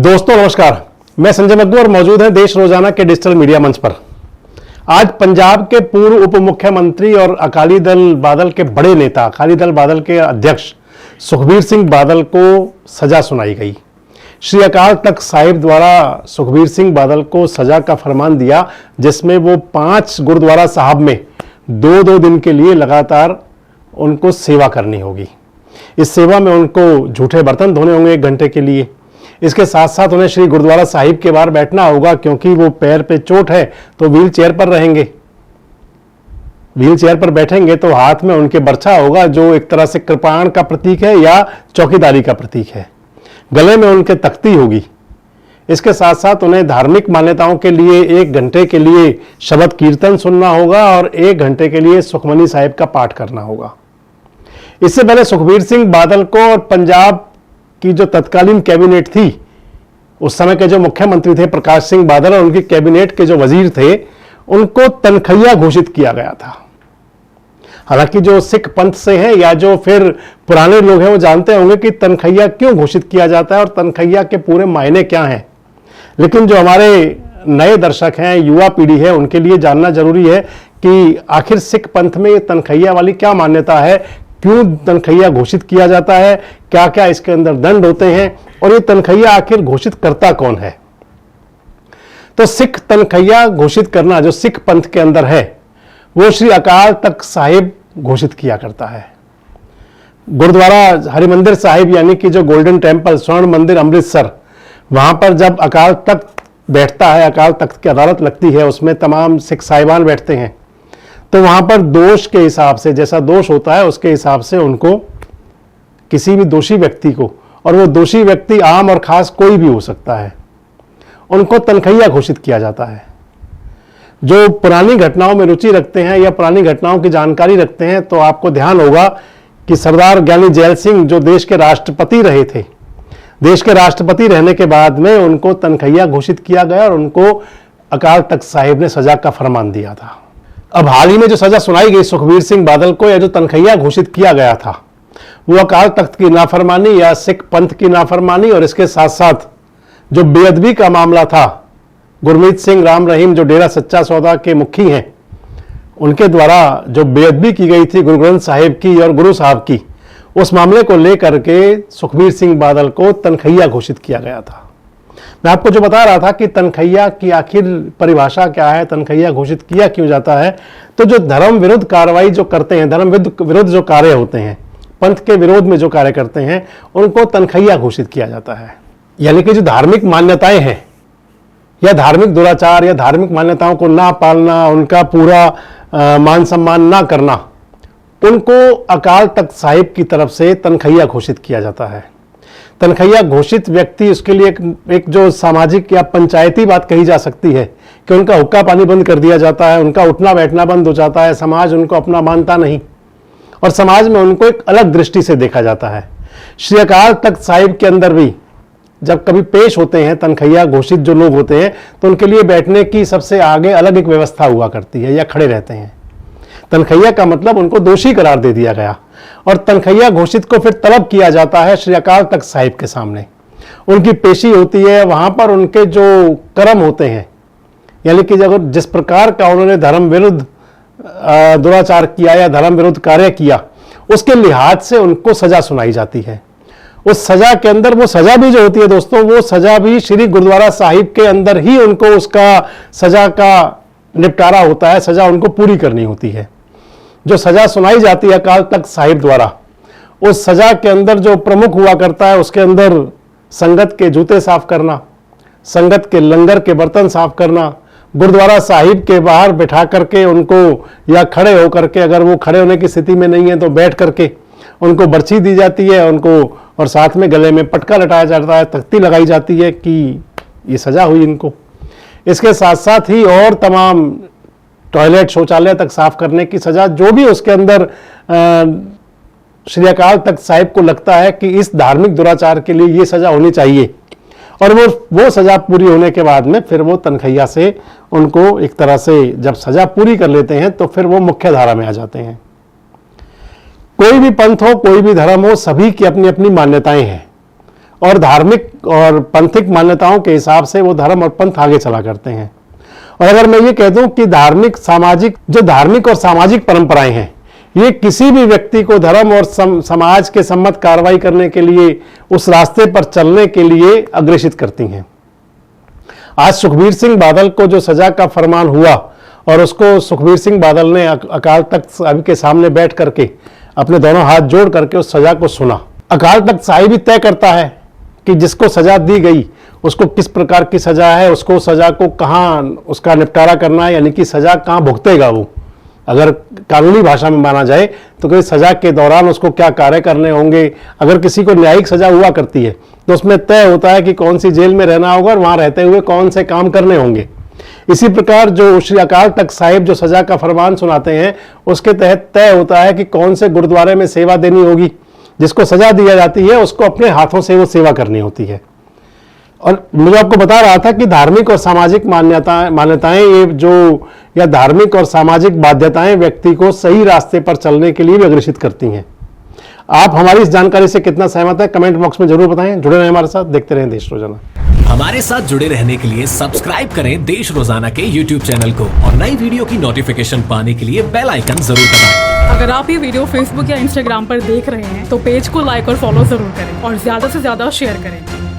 दोस्तों नमस्कार, मैं संजय मग्गू और मौजूद हैं देश रोजाना के डिजिटल मीडिया मंच पर। आज पंजाब के पूर्व उप मुख्यमंत्री और अकाली दल बादल के बड़े नेता, अकाली दल बादल के अध्यक्ष सुखबीर सिंह बादल को सजा सुनाई गई। श्री अकाल तख्त साहिब द्वारा सुखबीर सिंह बादल को सजा का फरमान दिया, जिसमें वो 5 गुरुद्वारा साहब में 2-2 दिन के लिए लगातार उनको सेवा करनी होगी। इस सेवा में उनको झूठे बर्तन धोने होंगे 1 घंटे के लिए। इसके साथ साथ उन्हें श्री गुरुद्वारा साहिब के बाहर बैठना होगा, क्योंकि वो पैर पे चोट है तो व्हील चेयर पर रहेंगे। व्हील चेयर पर बैठेंगे तो हाथ में उनके बर्छा होगा, जो एक तरह से कृपाण का प्रतीक है या चौकीदारी का प्रतीक है। गले में उनके तख्ती होगी। इसके साथ साथ उन्हें धार्मिक मान्यताओं के लिए 1 घंटे के लिए शबद कीर्तन सुनना होगा और 1 घंटे के लिए सुखमनी साहिब का पाठ करना होगा। इससे पहले सुखबीर सिंह बादल को और पंजाब की जो तत्कालीन कैबिनेट थी, उस समय के जो मुख्यमंत्री थे प्रकाश सिंह बादल और उनकी कैबिनेट के जो वजीर थे, उनको तनखैया घोषित किया गया था। हालांकि जो सिख पंथ से हैं या जो फिर पुराने लोग हैं वो जानते होंगे कि तनखैया क्यों घोषित किया जाता है और तनखैया के पूरे मायने क्या हैं। लेकिन जो हमारे नए दर्शक हैं, युवा पीढ़ी है, उनके लिए जानना जरूरी है कि आखिर सिख पंथ में ये तनखैया वाली क्या मान्यता है, क्यों तनखैया घोषित किया जाता है, क्या क्या इसके अंदर दंड होते हैं और ये तनखैया आखिर घोषित करता कौन है। तो सिख तनखैया घोषित करना जो सिख पंथ के अंदर है, वो श्री अकाल तख्त साहिब घोषित किया करता है। गुरुद्वारा हरिमंदिर साहिब यानी कि जो गोल्डन टेम्पल, स्वर्ण मंदिर अमृतसर, वहां पर जब अकाल तख्त बैठता है, अकाल तख्त की अदालत लगती है, उसमें तमाम सिख साहिबान बैठते हैं। तो वहां पर दोष के हिसाब से, जैसा दोष होता है उसके हिसाब से उनको, किसी भी दोषी व्यक्ति को, और वो दोषी व्यक्ति आम और खास कोई भी हो सकता है, उनको तनखैया घोषित किया जाता है। जो पुरानी घटनाओं में रुचि रखते हैं या पुरानी घटनाओं की जानकारी रखते हैं, तो आपको ध्यान होगा कि सरदार ज्ञानी जैल सिंह जो देश के राष्ट्रपति रहे थे, देश के राष्ट्रपति रहने के बाद में उनको तनखैया घोषित किया गया और उनको अकाल तख्त साहिब ने सजा का फरमान दिया था। अब हाल ही में जो सजा सुनाई गई सुखबीर सिंह बादल को, या जो तनखैया घोषित किया गया था, वो अकाल तख्त की नाफरमानी या सिख पंथ की नाफरमानी और इसके साथ साथ जो बेअदबी का मामला था, गुरमीत सिंह राम रहीम जो डेरा सच्चा सौदा के मुखी हैं, उनके द्वारा जो बेअदबी की गई थी गुरु ग्रंथ साहिब की और गुरु साहब की, उस मामले को लेकर के सुखबीर सिंह बादल को तनखैया घोषित किया गया था। मैं आपको जो बता रहा था कि तनखैया की आखिर परिभाषा क्या है, तनखैया घोषित किया क्यों जाता है। तो जो धर्म विरुद्ध कार्रवाई जो करते हैं, धर्म विरुद्ध जो कार्य होते हैं, पंथ के विरोध में जो कार्य करते हैं, उनको तनखैया घोषित किया जाता है। यानी कि जो धार्मिक मान्यताएं हैं या धार्मिक दुराचार या धार्मिक मान्यताओं को ना पालना, उनका पूरा मान सम्मान ना करना, उनको अकाल तख्त साहिब की तरफ से तनखैया घोषित किया जाता है। तनखैया घोषित व्यक्ति, उसके लिए एक जो सामाजिक या पंचायती बात कही जा सकती है कि उनका हुक्का पानी बंद कर दिया जाता है, उनका उठना बैठना बंद हो जाता है, समाज उनको अपना मानता नहीं और समाज में उनको एक अलग दृष्टि से देखा जाता है। श्री अकाल तख्त साहिब के अंदर भी जब कभी पेश होते हैं तनखैया घोषित जो लोग होते हैं, तो उनके लिए बैठने की सबसे आगे अलग एक व्यवस्था हुआ करती है या खड़े रहते हैं। तनखैया का मतलब उनको दोषी करार दे दिया गया और तनखैया घोषित को फिर तलब किया जाता है श्री अकाल तख्त साहिब के सामने। उनकी पेशी होती है, वहां पर उनके जो कर्म होते हैं, यानी कि जब जिस प्रकार का उन्होंने धर्म विरुद्ध दुराचार किया या धर्म विरुद्ध कार्य किया, उसके लिहाज से उनको सजा सुनाई जाती है। उस सजा के अंदर वो सजा भी जो होती है दोस्तों, वो सजा भी श्री गुरुद्वारा साहिब के अंदर ही उनको उसका सजा का निपटारा होता है, सजा उनको पूरी करनी होती है। जो सजा सुनाई जाती है अकाल तख्त साहिब द्वारा, उस सजा के अंदर जो प्रमुख हुआ करता है, उसके अंदर संगत के जूते साफ करना, संगत के लंगर के बर्तन साफ करना, गुरुद्वारा साहिब के बाहर बिठा करके उनको या खड़े होकर के, अगर वो खड़े होने की स्थिति में नहीं है तो बैठ करके उनको बर्छी दी जाती है उनको, और साथ में गले में पटका लटाया जाता है, तख्ती लगाई जाती है कि ये सजा हुई इनको। इसके साथ साथ ही और तमाम टॉयलेट शौचालय तक साफ करने की सजा, जो भी उसके अंदर श्री अकाल तख्त साहिब को लगता है कि इस धार्मिक दुराचार के लिए ये सजा होनी चाहिए, और वो सजा पूरी होने के बाद में फिर वो तनखैया से उनको एक तरह से जब सजा पूरी कर लेते हैं तो फिर वो मुख्य धारा में आ जाते हैं। कोई भी पंथ हो, कोई भी धर्म हो, सभी की अपनी अपनी मान्यताएं हैं और धार्मिक और पंथिक मान्यताओं के हिसाब से वो धर्म और पंथ आगे चला करते हैं। और अगर मैं ये कह दूं कि धार्मिक और सामाजिक परंपराएं हैं, ये किसी भी व्यक्ति को धर्म और समाज के सम्मत कार्रवाई करने के लिए, उस रास्ते पर चलने के लिए अग्रेसित करती हैं। आज सुखबीर सिंह बादल को जो सजा का फरमान हुआ और उसको सुखबीर सिंह बादल ने अकाल तख्त साहिब के सामने बैठ करके अपने दोनों हाथ जोड़ करके उस सजा को सुना। अकाल तख्त साहिब ही तय करता है कि जिसको सजा दी गई उसको किस प्रकार की सजा है, उसको सजा को कहाँ उसका निपटारा करना है, यानी कि सजा कहाँ भुगतेगा वो। अगर कानूनी भाषा में माना जाए तो कोई सजा के दौरान उसको क्या कार्य करने होंगे। अगर किसी को न्यायिक सजा हुआ करती है तो उसमें तय होता है कि कौन सी जेल में रहना होगा और वहां रहते हुए कौन से काम करने होंगे। इसी प्रकार जो श्री अकाल तख्त साहिब जो सजा का फरमान सुनाते हैं, उसके तहत तय होता है कि कौन से गुरुद्वारे में सेवा देनी होगी। जिसको सजा दिया जाती है उसको अपने हाथों से वो सेवा करनी होती है। और मुझे आपको बता रहा था कि धार्मिक और सामाजिक मान्यताएं ये जो या धार्मिक और सामाजिक बाध्यताएं व्यक्ति को सही रास्ते पर चलने के लिए भी अग्रेसित करती हैं। आप हमारी इस जानकारी से कितना सहमत है, कमेंट बॉक्स में जरूर बताएं। जुड़े रहें हमारे साथ, देखते रहें देश रोजाना। हमारे साथ जुड़े रहने के लिए सब्सक्राइब करें देश रोजाना के YouTube चैनल को और नई वीडियो की नोटिफिकेशन पाने के लिए बेल आइकन जरूर दबाएं। अगर आप ये वीडियो Facebook या Instagram पर देख रहे हैं तो पेज को लाइक और फॉलो जरूर करें और ज्यादा से ज्यादा शेयर करें।